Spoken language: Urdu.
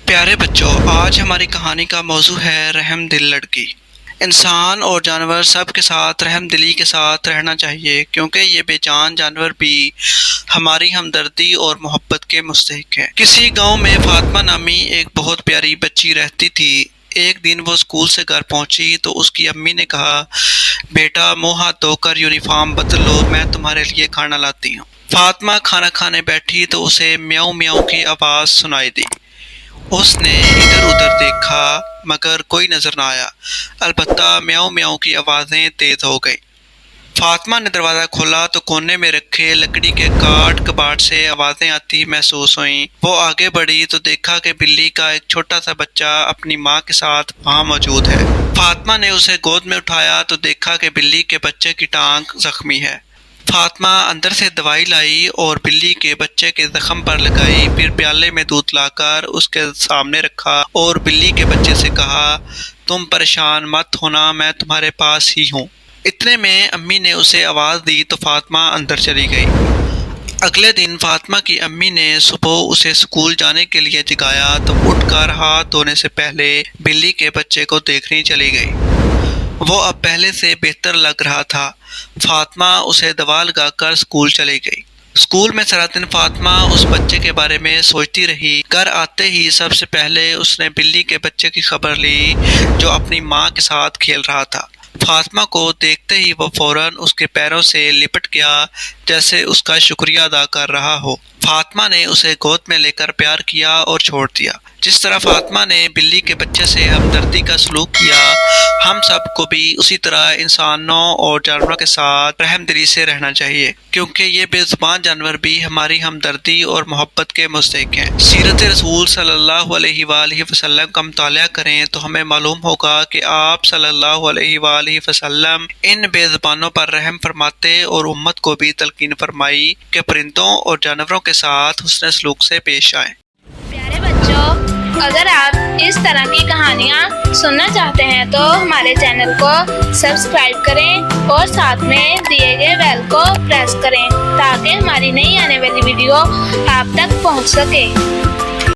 پیارے بچوں، آج ہماری کہانی کا موضوع ہے رحم دل لڑکی۔ انسان اور جانور سب کے ساتھ رحم دلی کے ساتھ رہنا چاہیے، کیونکہ یہ بے جان جانور بھی ہماری ہمدردی اور محبت کے مستحق ہیں۔ کسی گاؤں میں فاطمہ نامی ایک بہت پیاری بچی رہتی تھی۔ ایک دن وہ اسکول سے گھر پہنچی تو اس کی امی نے کہا، بیٹا منہ ہاتھ دھو کر یونیفارم بدل لو، میں تمہارے لیے کھانا لاتی ہوں۔ فاطمہ کھانا کھانے بیٹھی تو اسے میاؤں میاؤں کی آواز سنائی دی۔ اس نے ادھر ادھر دیکھا مگر کوئی نظر نہ آیا، البتہ میاؤں میاؤں کی آوازیں تیز ہو گئیں۔ فاطمہ نے دروازہ کھولا تو کونے میں رکھے لکڑی کے کاٹ کباڑ سے آوازیں آتی محسوس ہوئیں۔ وہ آگے بڑھی تو دیکھا کہ بلی کا ایک چھوٹا سا بچہ اپنی ماں کے ساتھ وہاں موجود ہے۔ فاطمہ نے اسے گود میں اٹھایا تو دیکھا کہ بلی کے بچے کی ٹانگ زخمی ہے۔ فاطمہ اندر سے دوائی لائی اور بلی کے بچے کے زخم پر لگائی، پھر پیالے میں دودھ لا کر اس کے سامنے رکھا اور بلی کے بچے سے کہا، تم پریشان مت ہونا، میں تمہارے پاس ہی ہوں۔ اتنے میں امی نے اسے آواز دی تو فاطمہ اندر چلی گئی۔ اگلے دن فاطمہ کی امی نے صبح اسے اسکول جانے کے لیے جگایا تو اٹھ کر ہاتھ دھونے سے پہلے بلی کے بچے کو دیکھنے چلی گئی۔ وہ اب پہلے سے بہتر لگ رہا تھا۔ فاطمہ اسے دوا لگا کر اسکول چلی گئی۔ اسکول میں سارا دن فاطمہ اس بچے کے بارے میں سوچتی رہی۔ گھر آتے ہی سب سے پہلے اس نے بلی کے بچے کی خبر لی جو اپنی ماں کے ساتھ کھیل رہا تھا۔ فاطمہ کو دیکھتے ہی وہ فوراً اس کے پیروں سے لپٹ گیا جیسے اس کا شکریہ ادا کر رہا ہو۔ فاطمہ نے اسے گود میں لے کر پیار کیا اور چھوڑ دیا۔ جس طرح فاطمہ نے بلی کے بچے سے ہمدردی کا سلوک کیا، ہم سب کو بھی اسی طرح انسانوں اور جانوروں کے ساتھ رحم دلی سے رہنا چاہیے، کیونکہ یہ بے زبان جانور بھی ہماری ہمدردی اور محبت کے مستحق ہیں۔ سیرت رسول صلی اللہ علیہ وآلہ وسلم کا مطالعہ کریں تو ہمیں معلوم ہوگا کہ آپ صلی اللہ علیہ وآلہ وسلم ان بے زبانوں پر رحم فرماتے اور امت کو بھی تلقین فرمائی کہ پرندوں اور جانوروں کے ساتھ حسن سلوک سے پیش آئیں۔ پیارے بچوں، اگر آپ اس طرح کی کہانیاں سننا چاہتے ہیں تو ہمارے چینل کو سبسکرائب کریں اور ساتھ میں دیے گئے بیل کو پریس کریں تاکہ ہماری نئی آنے والی ویڈیو آپ تک پہنچ سکے۔